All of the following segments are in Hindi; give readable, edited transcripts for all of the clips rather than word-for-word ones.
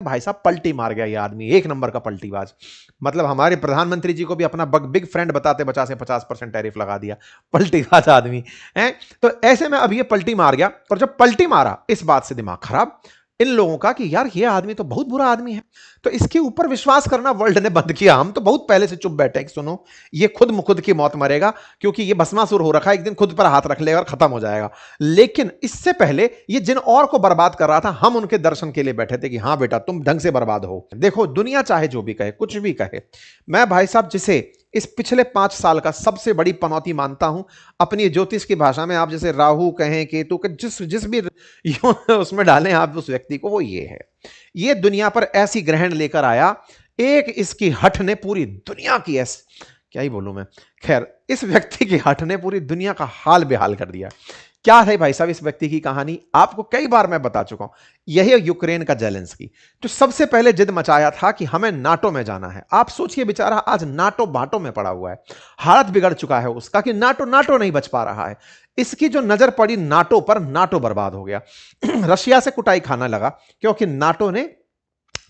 भाई साहब पलटी मार गया ये आदमी, एक नंबर का पलटीबाज। मतलब हमारे प्रधानमंत्री जी को भी अपना बिग फ्रेंड बताते बचा से 50% टैरिफ लगा दिया, पलटीबाज आदमी है। तो ऐसे में अब ये पलटी मार गया, और जब पलटी मारा इस बात से दिमाग खराब इन लोगों का कि यार ये आदमी तो बहुत बुरा आदमी है, तो इसके ऊपर विश्वास करना वर्ल्ड ने बंद किया। हम तो बहुत पहले से चुप बैठे कि सुनो ये खुद की मौत मरेगा, क्योंकि ये भस्मासुर हो रखा है, एक दिन खुद पर हाथ रख लेगा और खत्म हो जाएगा। लेकिन इससे पहले ये जिन और को बर्बाद कर रहा था, हम उनके दर्शन के लिए बैठे थे कि हाँ बेटा तुम ढंग से बर्बाद हो। देखो दुनिया चाहे जो भी कहे, कुछ भी कहे, मैं भाई साहब जिसे इस पिछले 5 साल का सबसे बड़ी पनौती मानता हूं, अपनी ज्योतिष की भाषा में आप जैसे राहु कहें, केतु के जिस जिस भी उसमें डालें आप उस व्यक्ति को, वो ये है। ये दुनिया पर ऐसी ग्रहण लेकर आया, एक इसकी हठ ने पूरी दुनिया की क्या ही बोलूं मैं, खैर इस व्यक्ति की हठ ने पूरी दुनिया का हाल बेहाल कर दिया। क्या है भाई साहब इस व्यक्ति की कहानी, आपको कई बार मैं बता चुका हूं। यही यूक्रेन का जेलेंस्की जो सबसे पहले जिद मचाया था कि हमें नाटो में जाना है। आप सोचिए बेचारा आज नाटो बाटो में पड़ा हुआ है, हालत बिगड़ चुका है उसका कि नाटो नाटो नहीं बच पा रहा है। इसकी जो नजर पड़ी नाटो पर, नाटो बर्बाद हो गया। रशिया से कुटाई खाना लगा, क्योंकि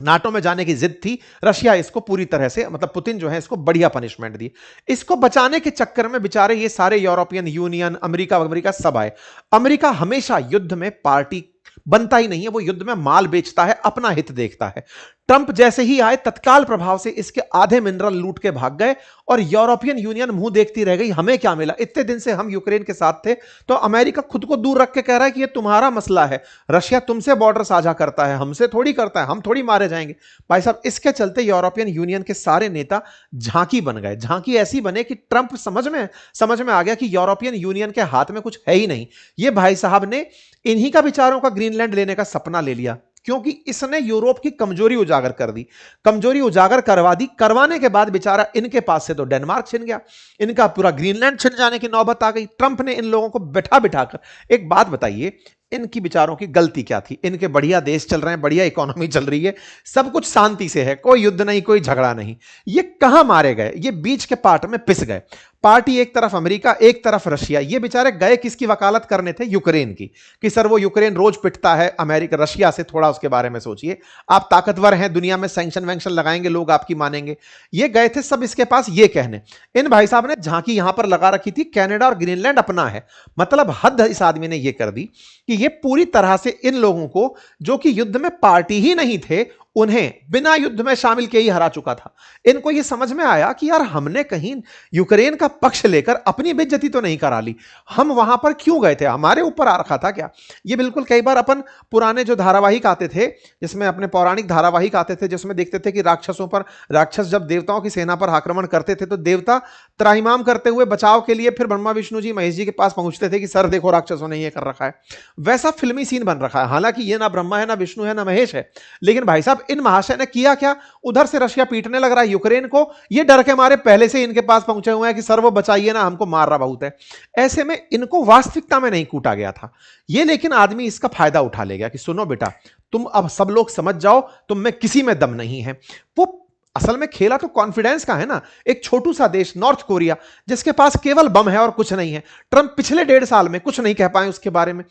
नाटो में जाने की जिद थी। रशिया इसको पूरी तरह से, मतलब पुतिन जो है इसको बढ़िया पनिशमेंट दी। इसको बचाने के चक्कर में बेचारे ये सारे यूरोपियन यूनियन, अमेरिका सब आए। अमेरिका हमेशा युद्ध में पार्टी बनता ही नहीं है, वो युद्ध में माल बेचता है, अपना हित देखता है। ट्रंप जैसे ही आए तत्काल प्रभाव से इसके आधे मिनरल लूट के भाग गए, और यूरोपियन यूनियन मुंह देखती रह गई, हमें क्या मिला। इतने दिन से हम यूक्रेन के साथ थे, तो अमेरिका खुद को दूर रख के कह रहा है कि ये तुम्हारा मसला है, रशिया तुमसे बॉर्डर साझा करता है, हमसे थोड़ी करता है, हम थोड़ी मारे जाएंगे। भाई साहब इसके चलते यूरोपियन यूनियन के सारे नेता झांकी बन गए। झांकी ऐसी बने कि ट्रंप समझ में आ गया कि यूरोपियन यूनियन के हाथ में कुछ है ही नहीं। ये भाई साहब ने इन्हीं का विचारों का ग्रीनलैंड लेने का सपना ले लिया, क्योंकि इसने यूरोप की कमजोरी उजागर कर दी, कमजोरी उजागर करवा दी। करवाने के बाद बेचारा इनके पास से तो डेनमार्क छिन गया, इनका पूरा ग्रीनलैंड छिन जाने की नौबत आ गई। ट्रंप ने इन लोगों को बैठा बिठाकर, एक बात बताइए इनकी विचारों की गलती क्या थी। इनके बढ़िया देश चल रहे हैं, बढ़िया इकोनॉमी चल रही है, सब कुछ शांति से है, कोई युद्ध नहीं, कोई झगड़ा नहीं। ये कहां मारे गए, ये बीच के पार्ट में पिस गए। पार्टी एक तरफ अमेरिका, एक तरफ रशिया। ये बेचारे गए किसकी वकालत करने थे, यूक्रेन की, कि सर वो यूक्रेन रोज पिटता है अमेरिका रशिया से, थोड़ा उसके बारे में सोचिए, आप ताकतवर हैं दुनिया में, सैंक्शन वैंक्शन लगाएंगे लोग आपकी मानेंगे। ये गए थे सब इसके पास ये कहने। इन भाई साहब ने झांकी यहां पर लगा रखी थी, कनाडा और ग्रीनलैंड अपना है। मतलब हद इस आदमी ने ये कर दी कि ये पूरी तरह से इन लोगों को, जो कि युद्ध में पार्टी ही नहीं थे, उन्हें बिना युद्ध में शामिल किए ही हरा चुका था। इनको यह समझ में आया कि यार हमने कहीं यूक्रेन का पक्ष लेकर अपनी बेइज्जती तो नहीं करा ली, हम वहां पर क्यों गए थे, हमारे ऊपर आ रखा था क्या। ये बिल्कुल कई बार अपन पुराने जो धारावाहिक आते थे, जिसमें अपने पौराणिक धारावाहिक आते थे, जिसमें देखते थे कि राक्षस जब देवताओं की सेना पर आक्रमण करते थे, तो देवता त्राहिमाम करते हुए बचाव के लिए फिर ब्रह्मा विष्णु जी महेश जी के पास पहुंचते थे कि सर देखो राक्षसों ने ये कर रखा है। वैसा फिल्मी सीन बन रखा है। हालांकि ये ना ब्रह्मा है, ना विष्णु है, ना महेश है, लेकिन भाई साहब इन महाशय ने किया क्या, उधर से रशिया पीटने लग रहा है यूक्रेन को, ये डर के मारे पहले से इनके पास पहुंचे हुए हैं कि सर वो बचाइए ना, हमको मार रहा बहुत है। ऐसे में इनको वास्तविकता में नहीं कूटा गया था ये, लेकिन आदमी इसका फायदा उठा ले गया कि सुनो बेटा तुम अब सब लोग समझ जाओ, तुम में किसी में दम नहीं है। वो असल में खेला तो कॉन्फिडेंस का है ना। एक छोटू सा देश नॉर्थ कोरिया, जिसके पास केवल बम है और कुछ नहीं है, ट्रंप पिछले 1.5 साल में कुछ नहीं कह पाए उसके बारे में।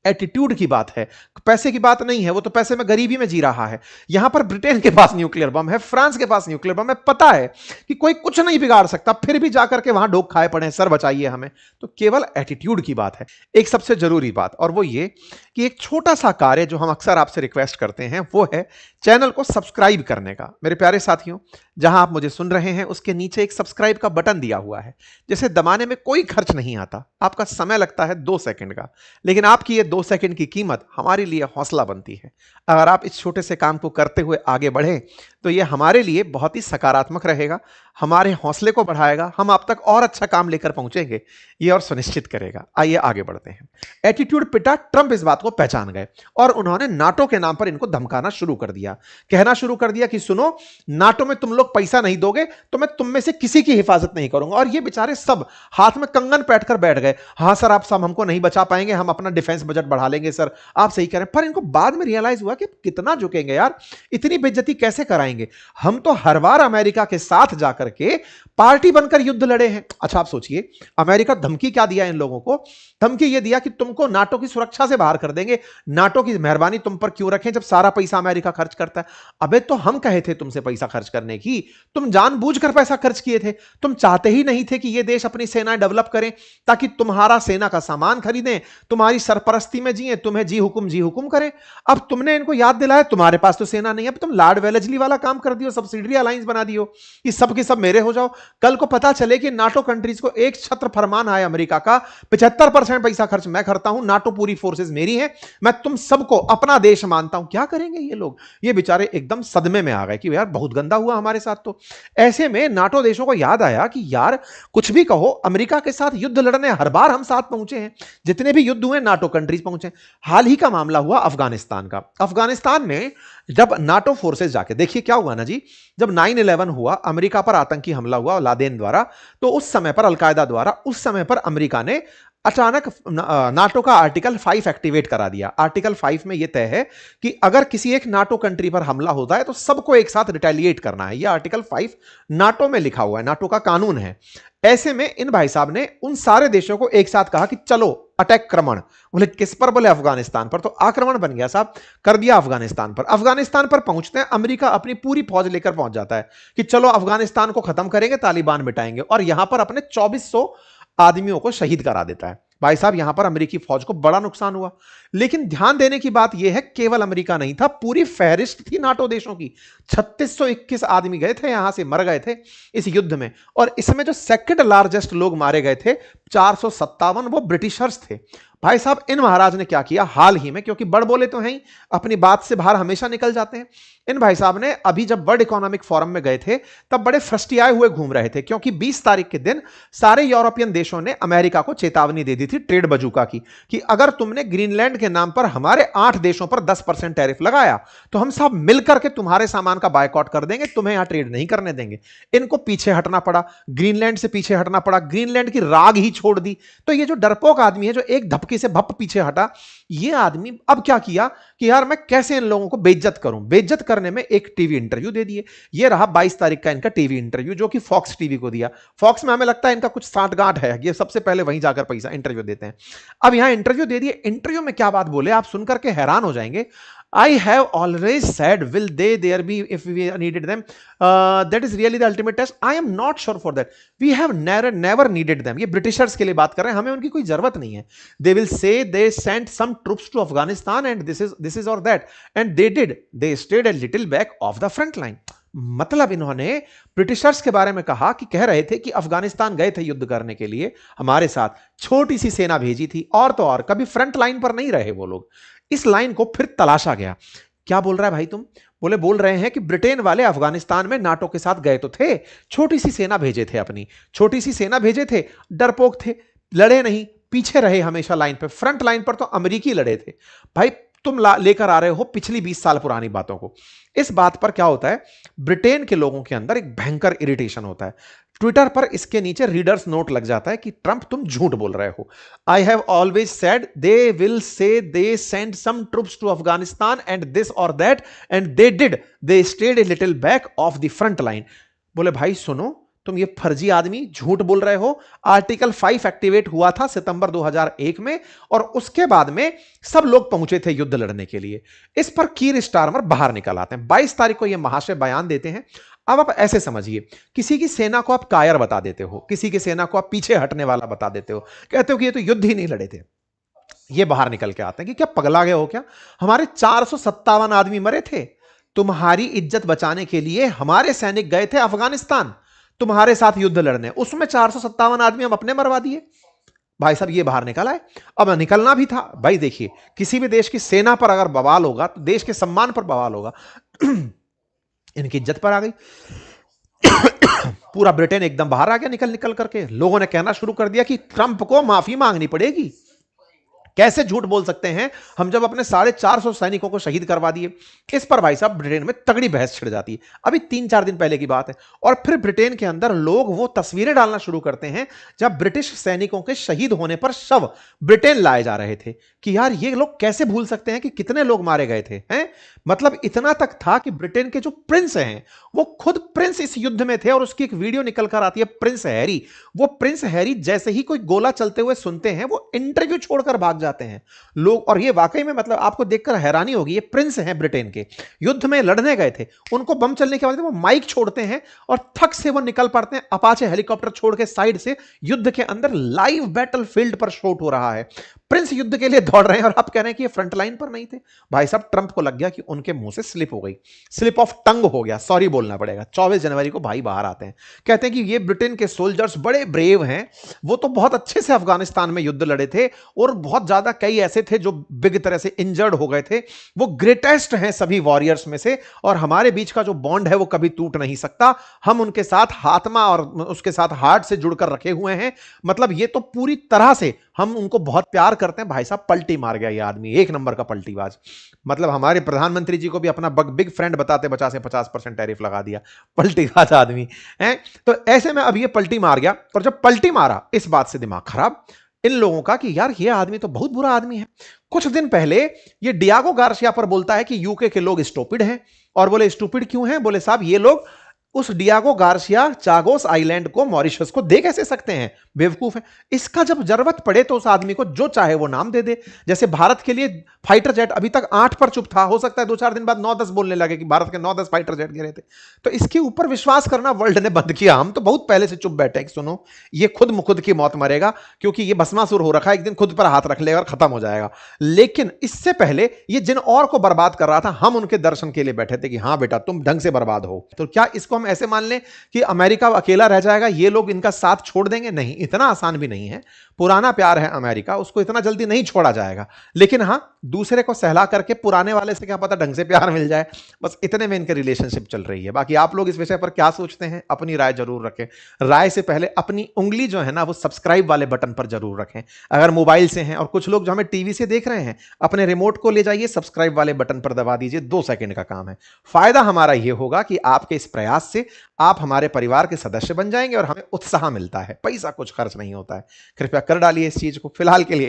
एटीट्यूड की बात है, पैसे की बात नहीं है, वो तो पैसे में गरीबी में जी रहा है। यहां पर ब्रिटेन के पास न्यूक्लियर बम है, फ्रांस के पास न्यूक्लियर बम है, पता है कि कोई कुछ नहीं बिगाड़ सकता, फिर भी जाकर के वहां डोक खाए पड़े, सर बचाइए हमें। तो केवल एटीट्यूड की बात है। एक सबसे जरूरी बात, और वो ये कि एक छोटा सा कार्य जो हम अक्सर आपसे रिक्वेस्ट करते हैं, वो है चैनल को सब्सक्राइब करने का। मेरे प्यारे साथियों, जहां आप मुझे सुन रहे हैं उसके नीचे एक सब्सक्राइब का बटन दिया हुआ है, जिसे दबाने में कोई खर्च नहीं आता, आपका समय लगता है 2 सेकंड का, लेकिन आपकी ये 2 सेकंड की कीमत हमारे लिए हौसला बनती है। अगर आप इस छोटे से काम को करते हुए आगे बढ़ें तो ये हमारे लिए बहुत ही सकारात्मक रहेगा, हमारे हौसले को बढ़ाएगा, हम आप तक और अच्छा काम लेकर पहुंचेंगे ये और सुनिश्चित करेगा। आइए आगे बढ़ते हैं। एटीट्यूड पिटा, ट्रंप इस बात को पहचान गए और उन्होंने नाटो के नाम पर इनको धमकाना शुरू कर दिया, कहना शुरू कर दिया कि सुनो नाटो में तुम लोग पैसा नहीं दोगे तो मैं तुम में से किसी की हिफाजत नहीं करूंगा। और ये बेचारे सब हाथ में कंगन बैठकर बैठ गए, हाँ सर आप सब हमको नहीं बचा पाएंगे, हम अपना डिफेंस बजट बढ़ा लेंगे सर, आप सही कह रहे हैं। पर इनको बाद में रियलाइज हुआ कि कितना झुकेंगे यार, इतनी बेइज्जती कैसे कराएंगे मिटाएंगे। हम तो हर बार अमेरिका के साथ जाकर के पार्टी बनकर युद्ध लड़े हैं। अच्छा आप सोचिए, अमेरिका धमकी क्या दिया इन लोगों को? धमकी ये दिया कि तुमको नाटो की सुरक्षा से बाहर कर देंगे, नाटो की मेहरबानी तुम पर क्यों रखें जब सारा पैसा अमेरिका खर्च करता है। अबे तो हम कहे थे तुमसे पैसा खर्च करने की, तुम जानबूझकर पैसा खर्च किए थे। तुम चाहते ही नहीं थे कि ये देश अपनी सेनाएं डेवलप करें ताकि तुम्हारा सेना का सामान खरीदें, तुम्हारी सरपरस्ती में जिए, तुम्हें जी हुकुम करें। अब तुमने इनको याद दिलाया तुम्हारे पास तो सेना नहीं है, अब तुम लॉर्ड वेलेस्ली वाला काम कर दियो, सब्सिडरी अलायंस बना दियो कि सब के सब मेरे हो जाओ। कल को पता चले कि नाटो कंट्रीज को एक छत्र फरमान आया अमेरिका का, 75% पैसा खर्च मैं करता हूं, नाटो पूरी फोर्सेस मेरी है, मैं तुम सबको अपना देश मानता हूं। क्या करेंगे ये लोग? ये बेचारे एकदम सदमे में आ गए कि यार बहुत गंदा हुआ हमारे साथ। तो ऐसे में नाटो देशों को याद आया कि यार कुछ भी कहो, अमेरिका के साथ युद्ध लड़ने हर बार हम साथ पहुंचे हैं, जितने भी युद्ध हुए नाटो कंट्रीज पहुंचे। हाल ही का मामला हुआ अफगानिस्तान का। अफगानिस्तान में जब नाटो फोर्सेस जाके, देखिए क्या हुआ ना जी, जब 9/11 हुआ, अमेरिका पर आतंकी हमला हुआ लादेन द्वारा, तो उस समय पर अलकायदा द्वारा, उस समय पर अमेरिका ने अचानक नाटो का आर्टिकल 5 एक्टिवेट करा दिया। आर्टिकल 5 में यह तय है कि अगर किसी एक नाटो कंट्री पर हमला होता है तो सबको एक साथ रिटेलिएट करना है। यह आर्टिकल 5 नाटो में लिखा हुआ है, नाटो का कानून है। ऐसे में इन भाई साहब ने उन सारे देशों को एक साथ कहा कि चलो अटैक क्रमण। बोले किस पर? बोले अफगानिस्तान पर। तो आक्रमण बन गया साहब, कर दिया अफगानिस्तान पर। अफगानिस्तान पर पहुंचते हैं, अमेरिका अपनी पूरी फौज लेकर पहुंच जाता है कि चलो अफगानिस्तान को खत्म करेंगे, तालिबान मिटाएंगे, और यहां पर अपने 2400 आदमियों को शहीद करा देता है। भाई साहब यहां पर अमेरिकी फौज को बड़ा नुकसान हुआ। लेकिन ध्यान देने की बात यह है, केवल अमेरिका नहीं था, पूरी फहरिस्त थी नाटो देशों की। 3621 आदमी गए थे, यहां से मर गए थे इस युद्ध में। और इसमें जो सेकंड लार्जेस्ट लोग मारे गए थे 457, वो ब्रिटिशर्स थे। भाई साहब इन महाराज ने क्या किया हाल ही में, क्योंकि बड़ बोले तो हैं ही, अपनी बात से बाहर हमेशा निकल जाते हैं। इन भाई साहब ने अभी जब वर्ल्ड इकोनॉमिक फोरम में गए थे तब बड़े फ्रस्टियाए हुए घूम रहे थे, क्योंकि 20 तारीख के दिन सारे यूरोपियन देशों ने अमेरिका को चेतावनी दे दी थी ट्रेड बजूका की, कि अगर तुमने ग्रीनलैंड के नाम पर हमारे 8 देशों पर 10% टैरिफ लगाया तो हम सब मिलकर के तुम्हारे सामान का बायकॉट कर देंगे, तुम्हें यहां ट्रेड नहीं करने देंगे। इनको पीछे हटना पड़ा, ग्रीनलैंड से पीछे हटना पड़ा, ग्रीनलैंड की राग ही छोड़ दी। तो ये जो डरपोक आदमी है, जो एक धपकी से भप पीछे हटा, ये आदमी अब क्या किया कि यार मैं कैसे इन लोगों को बेइज्जत करूं। बेइज्जत करने में एक टीवी इंटरव्यू दे दिए। ये रहा 22 तारीख का इनका टीवी इंटरव्यू, जो कि फॉक्स टीवी को दिया। फॉक्स में हमें लगता है इनका कुछ साठगांठ है, ये सबसे पहले वहीं जाकर पैसा इंटरव्यू देते हैं। अब यहां इंटरव्यू दे दिए। इंटरव्यू में क्या बात बोले आप सुनकर के हैरान हो जाएंगे। I have always said, will they there be if we needed them? That is really the ultimate test. I am not sure for that. We have never needed them. ये ब्रिटिशर्स के लिए बात कर रहे हैं, हमें उनकी कोई जरूरत नहीं है। They will say they sent some troops to Afghanistan and this is or that, and they did. They stayed a little back of the front line. मतलब इन्होंने ब्रिटिशर्स के बारे में कहा कि कह रहे थे कि अफगानिस्तान गए थे युद्ध करने के लिए हमारे साथ, छोटी सी सेना भेजी थी, और तो और कभी फ्रंट लाइन पर नहीं रहे वो लोग। इस लाइन को फिर तलाशा गया। क्या बोल रहा है भाई तुम? बोले बोल रहे हैं कि ब्रिटेन वाले अफगानिस्तान में नाटो के साथ गए तो थे, छोटी सी सेना भेजे थे, अपनी छोटी सी सेना भेजे थे, डरपोक थे, लड़े नहीं, पीछे रहे हमेशा लाइन पे। फ्रंट लाइन पर तो अमेरिकी लड़े थे। भाई तुम लेकर आ रहे हो पिछली 20 साल पुरानी बातों को। इस बात पर क्या होता है, ब्रिटेन के लोगों के अंदर एक भयंकर इरिटेशन होता है। ट्विटर पर इसके नीचे रीडर्स नोट लग जाता है कि ट्रंप तुम झूठ बोल रहे हो। I have always said they will say they send some troops to Afghanistan and this or that and they did, they stayed a little back of the front line. बोले भाई सुनो, तुम ये फर्जी आदमी झूठ बोल रहे हो। आर्टिकल 5 एक्टिवेट हुआ था सितंबर 2001 में, और उसके बाद में सब लोग पहुंचे थे युद्ध लड़ने के लिए। इस पर कीर स्टारमर बाहर निकल आते हैं। 22 तारीख को ये महाशय बयान देते हैं। अब आप ऐसे समझिए, किसी की सेना को आप कायर बता देते हो, किसी की सेना को आप पीछे हटने वाला बता देते हो, कहते हो कि ये तो युद्ध ही नहीं लड़े थे। ये बाहर निकल के आते हैं कि क्या पगला गए हो क्या? हमारे 457 आदमी मरे थे। तुम्हारी इज्जत बचाने के लिए हमारे सैनिक गए थे अफगानिस्तान तुम्हारे साथ युद्ध लड़ने, उसमें 457 आदमी हम अपने मरवा दिए। भाई साहब ये बाहर निकला है। अब निकलना भी था। भाई देखिए, किसी भी देश की सेना पर अगर बवाल होगा तो देश के सम्मान पर बवाल होगा। इनकी इज्जत पर आ गई। पूरा ब्रिटेन एकदम बाहर आ गया निकल निकल करके। लोगों ने कहना शुरू कर दिया कि ट्रंप को माफी मांगनी पड़ेगी, कैसे झूठ बोल सकते हैं हम जब अपने 450 सैनिकों को शहीद करवा दिए। इस पर भाई साहब ब्रिटेन में तगड़ी बहस छिड़ जाती है। अभी 3-4 दिन पहले की बात है। और फिर ब्रिटेन के अंदर लोग वो तस्वीरें डालना शुरू करते हैं जब ब्रिटिश सैनिकों के शहीद होने पर शव ब्रिटेन लाए जा रहे थे कि यार ये लोग कैसे भूल सकते हैं कि कितने लोग मारे गए थे, हैं? मतलब इतना तक था कि ब्रिटेन के जो प्रिंस हैं वो खुद प्रिंस इस युद्ध में थे। और उसकी एक वीडियो निकल कर आती है, प्रिंस हैरी। वो प्रिंस हैरी जैसे ही कोई गोला चलते हुए सुनते हैं वो इंटरव्यू छोड़कर भाग जाते हैं लोग। और ये वाकई में मतलब आपको देखकर हैरानी होगी, ये प्रिंस हैं ब्रिटेन के, युद्ध में लड़ने गए थे, उनको बम चलने के बाद वो माइक छोड़ते हैं और थक से वो निकल पड़ते हैं अपाचे हेलीकॉप्टर छोड़ के साइड से। युद्ध के अंदर लाइव बैटल फील्ड पर शूट हो रहा है, प्रिंस युद्ध के लिए दौड़ रहे हैं और आप कह रहे हैं कि ये फ्रंट लाइन पर नहीं थे। भाई साहब ट्रंप को लग गया कि उनके मुंह से स्लिप हो गई, स्लिप ऑफ टंग हो गया, सॉरी बोलना पड़ेगा। 24 जनवरी को भाई बाहर आते हैं, कहते हैं कि ये ब्रिटेन के सोल्जर्स बड़े ब्रेव हैं, वो तो बहुत अच्छे से अफगानिस्तान में युद्ध लड़े थे और बहुत ज्यादा कई ऐसे थे जो बिग तरह से इंजर्ड हो गए थे, वो ग्रेटेस्ट हैं सभी वॉरियर्स में से, और हमारे बीच का जो बॉन्ड है वो कभी टूट नहीं सकता। हम उनके साथ आत्मा और उसके साथ हार्ट से जुड़कर रखे हुए हैं। मतलब ये तो पूरी तरह से हम उनको बहुत प्यार करते हैं। भाई साहब पलटी मार गया ये आदमी, एक नंबर का पलटीबाज। मतलब हमारे प्रधानमंत्री जी को भी अपना बिग फ्रेंड बताते बचा से 50% टैरिफ लगा दिया, पलटीबाज आदमी है। तो ऐसे में अब ये पलटी मार गया, और जब पलटी मारा इस बात से दिमाग खराब इन लोगों का कि यार ये आदमी तो बहुत बुरा आदमी है। कुछ दिन पहले ये डियागो गार्सिया पर बोलता है कि यूके के लोग स्टूपिड हैं, और बोले स्टूपिड क्यों हैं? बोले साहब ये लोग उस डियागो गार्सिया चागोस आइलैंड को मॉरिशस को दे कैसे सकते हैं, बेवकूफ है। इसका जब जरूरत पड़े तो उस आदमी को जो चाहे वो नाम दे दे। जैसे भारत के लिए फाइटर जेट अभी तक 8 पर चुप था, हो सकता है 2-4 दिन बाद 9-10 बोलने लगे कि भारत के 9-10 फाइटर जेट गिरे थे। तो इसके ऊपर विश्वास करना वर्ल्ड ने बंद किया। हम तो बहुत पहले से चुप बैठे कि सुनो ये खुद की मौत मरेगा, क्योंकि ये भस्मासुर हो रखा है, एक दिन खुद पर हाथ रख लेगा और खत्म हो जाएगा। लेकिन इससे पहले ये जिन और को बर्बाद कर रहा था, हम उनके दर्शन के लिए बैठे थे कि हाँ बेटा तुम ढंग से बर्बाद हो। तो क्या इसको हम ऐसे मान लें कि अमेरिका अकेला रह जाएगा, ये लोग इनका साथ छोड़ देंगे? नहीं, इतना आसान भी नहीं है। पुराना प्यार है अमेरिका, उसको इतना जल्दी नहीं छोड़ा जाएगा। लेकिन हां दूसरे को सहला करके पुराने वाले से क्या पता ढंग से प्यार मिल जाए, बस इतने में इनकी रिलेशनशिप चल रही है। बाकी आप लोग इस विषय पर क्या सोचते हैं, अपनी राय जरूर रखें। राय से पहले अपनी उंगली जो है ना वो सब्सक्राइब वाले बटन पर जरूर रखें अगर मोबाइल से हैं, और कुछ लोग जो हमें टीवी से देख रहे हैं अपने रिमोट को ले जाइए, सब्सक्राइब वाले बटन पर दबा दीजिए, 2 सेकंड का काम है। फायदा हमारा यह होगा कि आपके इस प्रयास से आप हमारे परिवार के सदस्य बन जाएंगे और हमें उत्साह मिलता है, पैसा कुछ खर्च नहीं होता है। कृपया कर डालिए इस चीज को। फिलहाल के लिए